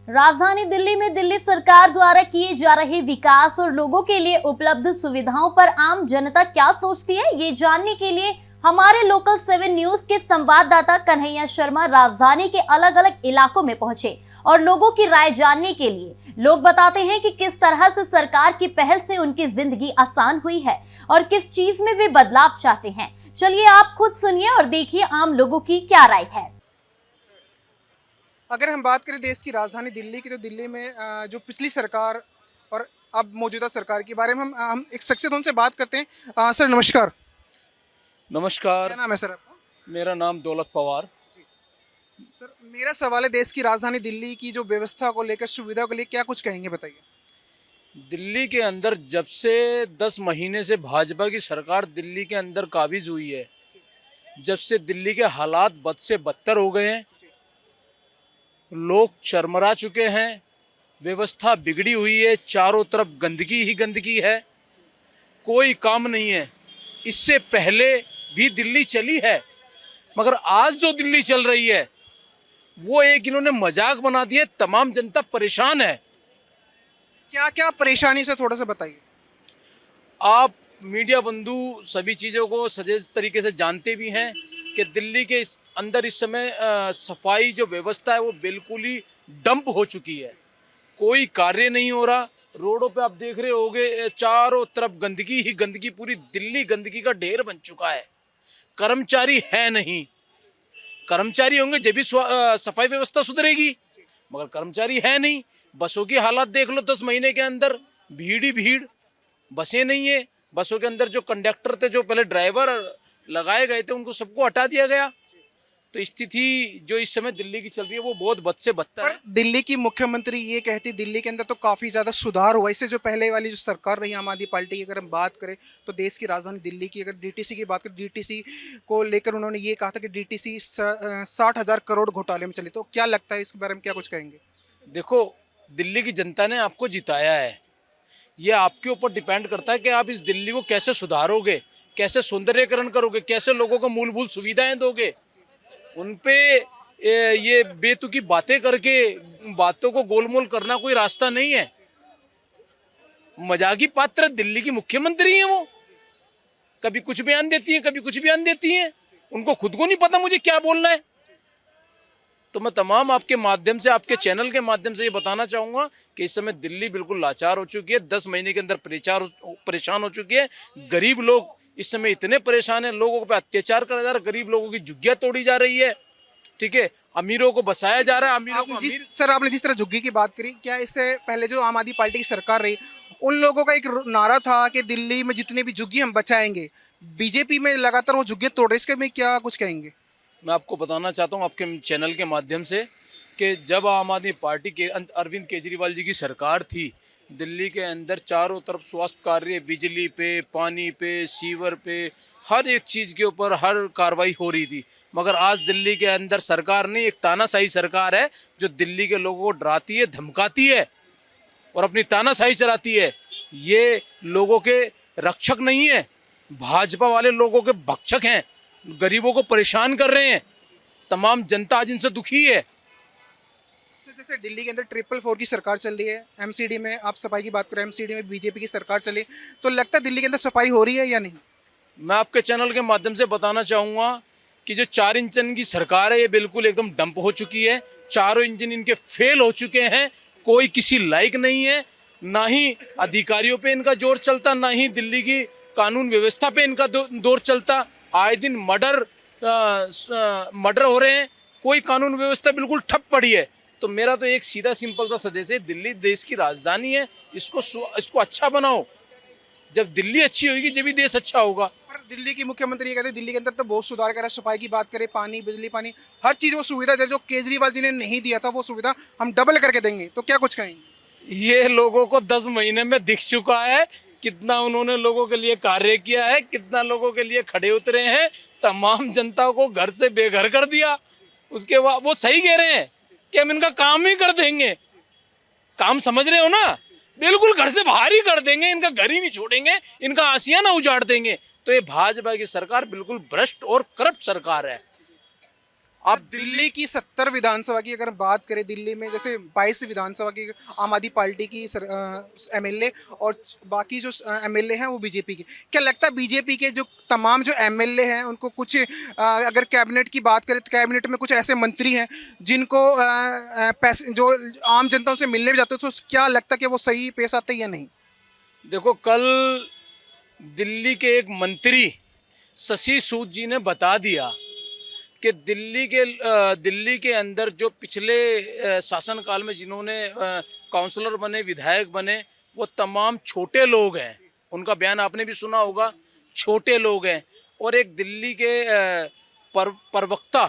राजधानी दिल्ली में दिल्ली सरकार द्वारा किए जा रहे विकास और लोगों के लिए उपलब्ध सुविधाओं पर आम जनता क्या सोचती है, ये जानने के लिए हमारे लोकल 7 न्यूज के संवाददाता कन्हैया शर्मा राजधानी के अलग अलग इलाकों में पहुंचे और लोगों की राय जानने के लिए। लोग बताते हैं कि किस तरह से सरकार की पहल से उनकी जिंदगी आसान हुई है और किस चीज में वे बदलाव चाहते हैं। चलिए आप खुद सुनिए और देखिए आम लोगों की क्या राय है। अगर हम बात करें देश की राजधानी दिल्ली की, तो दिल्ली में जो पिछली सरकार और अब मौजूदा सरकार के बारे में हम एक शख्सियत उनसे बात करते हैं। सर नमस्कार। नमस्कार। क्या नाम है सर आपका? मेरा नाम दौलत पवार। सर मेरा सवाल है, देश की राजधानी दिल्ली की जो व्यवस्था को लेकर, सुविधा को लेकर क्या कुछ कहेंगे, बताइए। दिल्ली के अंदर जब से 10 महीने से भाजपा की सरकार दिल्ली के अंदर काबिज हुई है, जब से दिल्ली के हालात बद से बदतर हो गए हैं, लोग चरमरा चुके हैं, व्यवस्था बिगड़ी हुई है, चारों तरफ गंदगी ही गंदगी है, कोई काम नहीं है। इससे पहले भी दिल्ली चली है, मगर आज जो दिल्ली चल रही है वो एक इन्होंने मजाक बना दिया। तमाम जनता परेशान है। क्या क्या परेशानी से थोड़ा सा बताइए। आप मीडिया बंधु सभी चीज़ों को सजे तरीके से जानते भी हैं कि दिल्ली के अंदर इस समय सफाई जो व्यवस्था है वो बिल्कुल ही डंप हो चुकी है। कोई कार्य नहीं हो रहा। रोडों पे आप देख रहे होंगे चारों तरफ गंदगी ही गंदगी, पूरी दिल्ली गंदगी का ढेर बन चुका है। कर्मचारी है नहीं, कर्मचारी होंगे जब भी सफाई व्यवस्था सुधरेगी, मगर कर्मचारी है नहीं। बसों की हालत देख लो, 10 महीने के अंदर भीड़ ही भीड़, बसें नहीं है। बसों के अंदर जो कंडक्टर थे, जो पहले ड्राइवर लगाए गए थे, उनको सबको हटा दिया गया। तो स्थिति जो इस समय दिल्ली की चल रही है वो बहुत बद से बदतर है। दिल्ली की मुख्यमंत्री ये कहती, दिल्ली के अंदर तो काफ़ी ज़्यादा सुधार हुआ। इससे जो पहले वाली जो सरकार रही आम आदमी पार्टी की, अगर हम बात करें तो देश की राजधानी दिल्ली की, अगर डीटीसी की बात करें, डीटीसी को लेकर उन्होंने ये कहा था कि डीटीसी 60,000 करोड़ घोटाले में चली। तो क्या लगता है इसके बारे में क्या कुछ कहेंगे? देखो, दिल्ली की जनता ने आपको जिताया है, ये आपके ऊपर डिपेंड करता है कि आप इस दिल्ली को कैसे सुधारोगे, कैसे सौंदर्यीकरण करोगे, कैसे लोगों को मूलभूत सुविधाएं दोगे। उन पे ये बेतुकी बातें करके बातों को गोलमोल करना कोई रास्ता नहीं है। मजाकी पात्र दिल्ली की मुख्यमंत्री हैं, वो कभी कुछ बयान देती हैं, कभी कुछ बयान देती हैं। उनको खुद को नहीं पता मुझे क्या बोलना है। तो मैं तमाम आपके माध्यम से, आपके चैनल के माध्यम से ये बताना चाहूँगा कि इस समय दिल्ली बिल्कुल लाचार हो चुकी है। 10 महीने के अंदर परेशान हो चुकी है। गरीब लोग इस समय इतने परेशान हैं, लोगों पे अत्याचार करा जा रहा है, गरीब लोगों की झुग्गियाँ तोड़ी जा रही है, ठीक है, अमीरों को बसाया जा रहा है। अमीरों को सर आपने जिस तरह झुग्गी की बात करी, क्या इससे पहले जो आम आदमी पार्टी की सरकार रही, उन लोगों का एक नारा था कि दिल्ली में जितने भी झुग्गी हम बचाएंगे। बीजेपी में लगातार वो झुग्गियाँ तोड़ रहे, इसके में क्या कुछ कहेंगे? मैं आपको बताना चाहता हूँ आपके चैनल के माध्यम से कि जब आम आदमी पार्टी के अरविंद केजरीवाल जी की सरकार थी, दिल्ली के अंदर चारों तरफ स्वास्थ्य कार्य, बिजली पे, पानी पे, सीवर पे, हर एक चीज़ के ऊपर हर कार्रवाई हो रही थी। मगर आज दिल्ली के अंदर सरकार नहीं, एक तानाशाही सरकार है जो दिल्ली के लोगों को डराती है, धमकाती है और अपनी तानाशाही चलाती है। ये लोगों के रक्षक नहीं है, भाजपा वाले लोगों के भक्षक हैं, गरीबों को परेशान कर रहे हैं। तमाम जनता आज इनसे दुखी है। जैसे दिल्ली के अंदर 444 की सरकार चल रही है, एमसीडी में आप सफाई की बात करें, एमसीडी में बीजेपी की सरकार चली, तो लगता है दिल्ली के अंदर सफाई हो रही है या नहीं? मैं आपके चैनल के माध्यम से बताना चाहूँगा कि जो 4 इंजन की सरकार है ये बिल्कुल एकदम डंप हो चुकी है। चारों इंजन इनके फेल हो चुके हैं, कोई किसी लायक नहीं है। ना ही अधिकारियों पे इनका जोर चलता, ना ही दिल्ली की कानून व्यवस्था पे इनका दौर चलता। आए दिन मर्डर हो रहे हैं, कोई कानून व्यवस्था बिल्कुल ठप पड़ी है। तो मेरा तो एक सीधा सिंपल सा सजेशन है, दिल्ली देश की राजधानी है, इसको अच्छा बनाओ। जब दिल्ली अच्छी होगी जब भी देश अच्छा होगा। पर दिल्ली की मुख्यमंत्री ये कहते हैं दिल्ली के अंदर तो बहुत सुधार करा, सफाई की बात करें, पानी, बिजली, पानी, हर चीज़ वो सुविधा दे, जो केजरीवाल जी ने नहीं दिया था वो सुविधा हम डबल करके देंगे। तो क्या कुछ कहेंगे? ये लोगों को 10 महीने में दिख चुका है कितना उन्होंने लोगों के लिए कार्य किया है, कितना लोगों के लिए खड़े उतरे हैं। तमाम जनता को घर से बेघर कर दिया। उसके बाद वो सही कह रहे हैं कि हम इनका काम ही कर देंगे। काम समझ रहे हो ना? बिल्कुल घर से बाहर ही कर देंगे, इनका घर ही नहीं छोड़ेंगे, इनका आशियाना उजाड़ देंगे। तो ये भाजपा की सरकार बिल्कुल भ्रष्ट और करप्ट सरकार है। आप दिल्ली की 70 विधानसभा की अगर बात करें, दिल्ली में जैसे 22 विधानसभा की आम आदमी पार्टी की एमएलए और बाकी जो एमएलए हैं वो बीजेपी के, क्या लगता है बीजेपी के जो तमाम जो एमएलए हैं उनको कुछ अगर कैबिनेट की बात करें तो कैबिनेट में कुछ ऐसे मंत्री हैं जिनको पैसे जो आम जनता से मिलने भी जाते हैं, तो क्या लगता है कि वो सही पेश आते हैं या नहीं? देखो, कल दिल्ली के एक मंत्री शशि सूद जी ने बता दिया कि दिल्ली के अंदर जो पिछले शासनकाल में जिन्होंने काउंसलर बने, विधायक बने, वो तमाम छोटे लोग हैं। उनका बयान आपने भी सुना होगा, छोटे लोग हैं। और एक दिल्ली के प्रवक्ता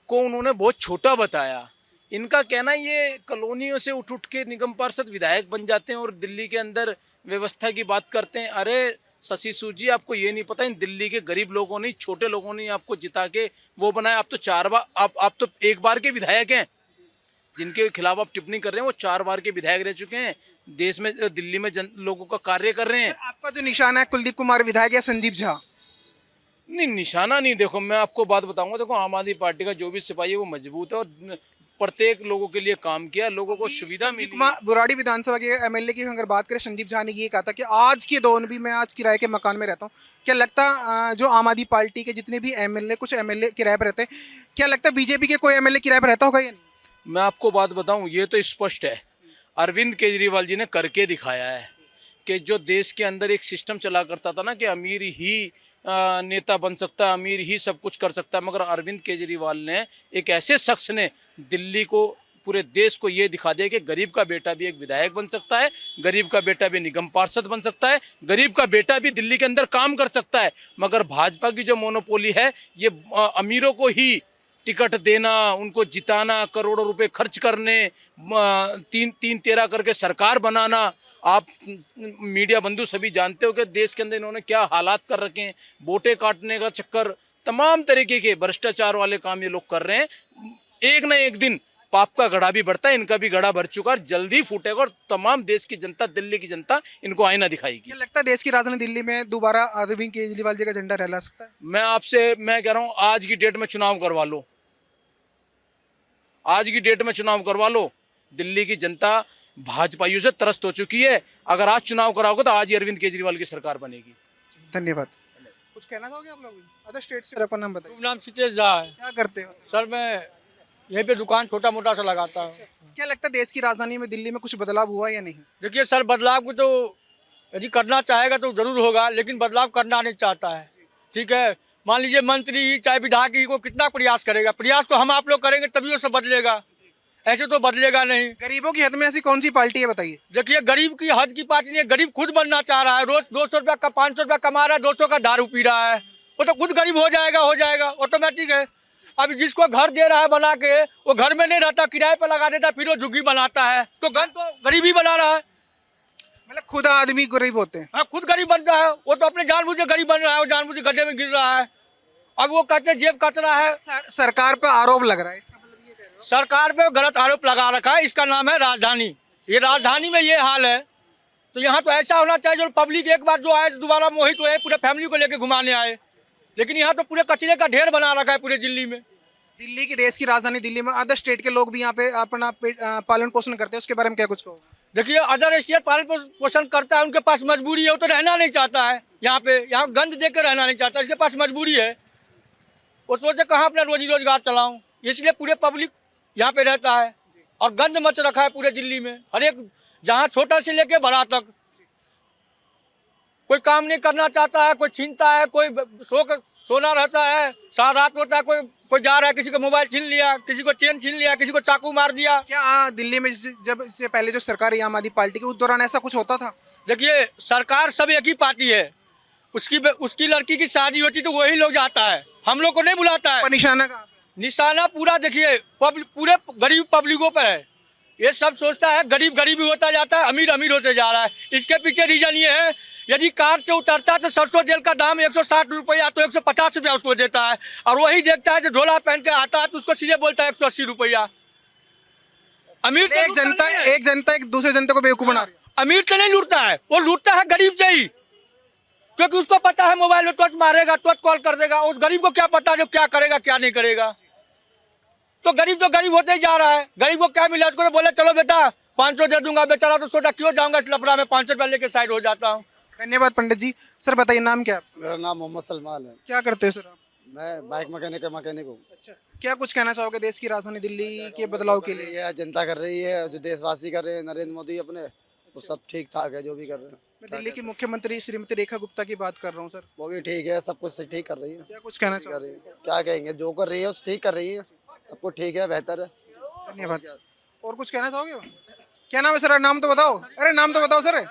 को उन्होंने बहुत छोटा बताया। इनका कहना ये कॉलोनियों से उठ के निगम पार्षद विधायक बन जाते हैं और दिल्ली के अंदर व्यवस्था की बात करते हैं। अरे शशि सूद जी, आपको ये नहीं पता इन दिल्ली के गरीब लोगों ने, छोटे लोगों ने आपको जिता के वो बनाया। आप तो 4 बार, आप तो 1 बार के विधायक हैं। जिनके खिलाफ आप टिप्पणी कर रहे हैं वो 4 बार के विधायक रह चुके हैं, देश में, दिल्ली में लोगों का कार्य कर रहे हैं। आपका जो निशाना है कुलदीप कुमार विधायक या संजीव झा? नहीं, निशाना नहीं। देखो, मैं आपको बात बताऊंगा। देखो, आम आदमी पार्टी का जो भी सिपाही है वो मजबूत है और प्रत्येक लोगों के लिए काम किया, लोगों को सुविधा मिली। बुराड़ी विधानसभा के एमएलए की अगर बात करें, संजीव झा ने ये कहा था कि आज के दौर में भी, मैं आज किराए के मकान में रहता हूँ, क्या लगता जो आम आदमी पार्टी के जितने भी एमएलए, कुछ एमएलए किराए पर रहते हैं, क्या लगता है बीजेपी के कोई एमएलए किराए पर रहता होगा या नहीं? मैं आपको बात बताऊं, ये तो स्पष्ट है, अरविंद केजरीवाल जी ने करके दिखाया है कि जो देश के अंदर एक सिस्टम चला करता था ना कि अमीर ही नेता बन सकता है, अमीर ही सब कुछ कर सकता है, मगर अरविंद केजरीवाल ने, एक ऐसे शख्स ने दिल्ली को, पूरे देश को ये दिखा दिया कि गरीब का बेटा भी एक विधायक बन सकता है, गरीब का बेटा भी निगम पार्षद बन सकता है, गरीब का बेटा भी दिल्ली के अंदर काम कर सकता है। मगर भाजपा की जो मोनोपोली है, ये अमीरों को ही टिकट देना, उनको जिताना, करोड़ों रुपए खर्च करने, 3-13 करके सरकार बनाना। आप मीडिया बंधु सभी जानते हो कि देश के अंदर इन्होंने क्या हालात कर रखे हैं। वोटें काटने का चक्कर, तमाम तरीके के भ्रष्टाचार वाले काम ये लोग कर रहे हैं। एक न एक दिन पाप का घड़ा भी बढ़ता है, इनका भी घड़ा भर चुका है, जल्दी फूटेगा और तमाम देश की जनता, दिल्ली की जनता इनको आईना दिखाएगी। क्या लगता है देश की राजधानी दिल्ली में दोबारा अरविंद केजरीवाल जी का झंडा लहरा सकता है? मैं कह रहा हूँ, आज की डेट में चुनाव करवा लो, आज की डेट में चुनाव करवा लो। दिल्ली की जनता भाजपाइयों से त्रस्त हो चुकी है। अगर आज चुनाव कराओगे तो आज ही अरविंद केजरीवाल की सरकार बनेगी। धन्यवाद। कुछ कहना चाहोगे आप लोग? अदर स्टेट से अपना नाम बताइए। नाम सितेश झा है। क्या करते हो सर, मैं यहीं पे दुकान छोटा मोटा सा लगाता हूँ। क्या लगता है देश की राजधानी में दिल्ली में कुछ बदलाव हुआ या नहीं? देखिए सर, बदलाव को तो यदि करना चाहेगा तो जरूर होगा, लेकिन बदलाव करना नहीं चाहता है। ठीक है, मान लीजिए मंत्री ही चाहे विधायक ही को कितना प्रयास करेगा, प्रयास तो हम आप लोग करेंगे तभी वो सब बदलेगा, ऐसे तो बदलेगा नहीं। गरीबों की हद में ऐसी कौन सी पार्टी है बताइए? देखिए, गरीब की हद की पार्टी नहीं है, गरीब खुद बनना चाह रहा है। रोज 200 रुपया का 500 रुपया कमा रहा है, 200 का दारू पी रहा है, वो तो खुद गरीब हो जाएगा ऑटोमेटिक है। अब जिसको घर दे रहा है बना के, वो घर में नहीं रहता, किराए पर लगा देता, फिर वो झुग्गी बनाता है, तो घर तो गरीब ही बना रहा है। मतलब खुद आदमी गरीब होते हैं। हाँ, खुद गरीब बनता है, वो तो अपने जानबूझ के गरीब बन रहा है, वो जानबूझ के गड्ढे में गिर रहा है। अब वो कहते जेब कत रहा है। सरकार पे आरोप लग रहा है, इसका मतलब ये कह रहे हो? सरकार पे गलत आरोप लगा रखा है, इसका नाम है राजधानी। ये राजधानी में ये हाल है, तो यहाँ तो ऐसा होना चाहिए जो पब्लिक एक बार जो आए दोबारा मोहित हुए, पूरे फैमिली को लेके घुमाने आए। लेकिन यहाँ तो पूरे कचरे का ढेर बना रखा है पूरे दिल्ली में। दिल्ली की, देश की राजधानी दिल्ली में अदर स्टेट के लोग भी यहाँ पे अपना पालन पोषण करते हैं, उसके बारे में क्या कुछ कहो? देखिए, अदर स्टेट पालन पोषण करता है, उनके पास मजबूरी है, वो तो रहना नहीं चाहता है यहाँ पे, यहाँ गंद देख के रहना नहीं चाहता, इसके पास मजबूरी है। वो सोचते कहाँ अपना रोजी रोजगार चलाऊं, इसलिए पूरे पब्लिक यहाँ पे रहता है और गंद मच रखा है पूरे दिल्ली में। हर एक, जहाँ छोटा से लेके बड़ा तक, कोई काम नहीं करना चाहता है, कोई छीनता है, कोई सोना रहता है, सारा रात होता है, कोई जा रहा है, किसी को मोबाइल छीन लिया, किसी को चेन छीन लिया, किसी को चाकू मार दिया। क्या दिल्ली में जब इससे पहले जो सरकार है आम आदमी पार्टी की, उस दौरान ऐसा कुछ होता था? देखिए, सरकार सब एक ही पार्टी है, उसकी लड़की की शादी होती तो वही लोग जाता है, हम लोग को नहीं बुलाता है। निशाना कहाँ पे? निशाना पूरा देखिए पूरे गरीब पब्लिकों पर है। ये सब सोचता है गरीब गरीबी होता जाता है, अमीर अमीर होते जा रहा है। इसके पीछे रीजन ये है, यदि कार से उतरता है तो सरसों तेल का दाम 160 रुपया तो 150 रुपया उसको देता है, और वही देखता है जो झोला पहन के आता है तो उसको सीधे बोलता है 180 रुपया। अमीर एक जनता एक दूसरे जनता को बेवकूफ बना रही है। अमीर तो नहीं लूटता है, वो लूटता है गरीब से ही। क्योंकि उसको पता है मोबाइल में तुरंत मारेगा, तुरंत कॉल कर देगा। उस गरीब को क्या पता जो क्या करेगा क्या नहीं करेगा। तो गरीब होते ही जा रहा है। गरीब को क्या मिला, उसको तो बोले चलो बेटा 500 दे दूंगा, बेचारा तो सोचा क्यों जाऊंगा इस लफड़ा में, 500 रुपया लेके साइड हो जाता हूँ। धन्यवाद पंडित जी। सर बताइए नाम क्या है आपका? मेरा नाम मोहम्मद सलमान है। क्या करते हो सर आप? मैं बाइक मैकेनिक हूँ। अच्छा, क्या कुछ कहना चाहोगे देश की राजधानी दिल्ली के बदलाव के लिए? ये जनता कर रही है, जो देशवासी कर रहे हैं, नरेंद्र मोदी अपने, वो सब ठीक ठाक है जो भी कर रहे हैं। मैं दिल्ली की मुख्यमंत्री श्रीमती रेखा गुप्ता की बात कर रहा हूँ सर। वो भी ठीक है, सब कुछ ठीक कर रही है। क्या कुछ कहना कर चाहोगे? रही है, क्या कहेंगे, जो कर रही है उस ठीक कर रही है, सब कुछ ठीक है, बेहतर है। धन्यवाद। और कुछ कहना चाहोगे? क्या नाम है सर? नाम तो बताओ। अरे नाम तो बताओ सर।